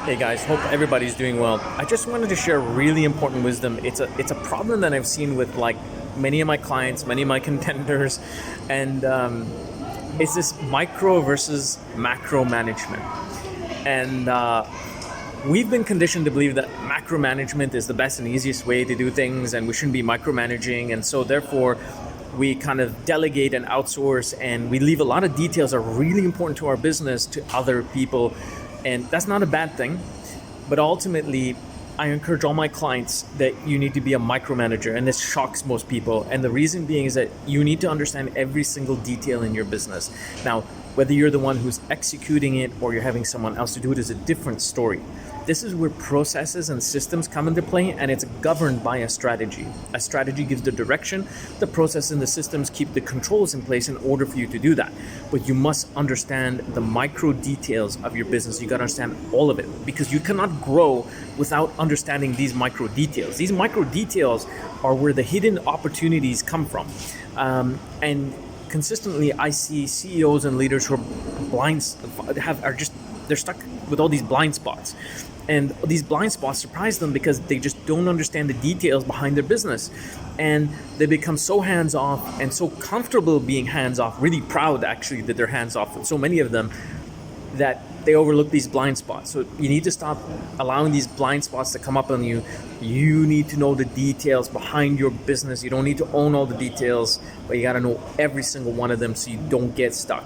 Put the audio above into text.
Hey guys, hope everybody's doing well. I just wanted to share really important wisdom. It's a problem that I've seen with like many of my clients, many of my contenders, and it's this micro versus macro management. And we've been conditioned to believe that macro management is the best and easiest way to do things, and we shouldn't be micromanaging. And so therefore, we kind of delegate and outsource, and we leave a lot of details that are really important to our business to other people. And that's not a bad thing, but ultimately, I encourage all my clients that you need to be a micromanager, and this shocks most people. And the reason being is that you need to understand every single detail in your business. Now, whether you're the one who's executing it or you're having someone else to do it is a different story. This is where processes and systems come into play, and it's governed by a strategy. A strategy gives the direction, the process and the systems keep the controls in place in order for you to do that. But you must understand the micro details of your business. You got to understand all of it, because you cannot grow without understanding these micro details. These micro details are where the hidden opportunities come from. And consistently, I see CEOs and leaders who they're stuck with all these blind spots. And these blind spots surprise them because they just don't understand the details behind their business. And they become so hands-off and so comfortable being hands-off, really proud actually that they're hands-off, and so many of them, that they overlook these blind spots. So you need to stop allowing these blind spots to come up on you. You need to know the details behind your business. You don't need to own all the details, but you got to know every single one of them so you don't get stuck.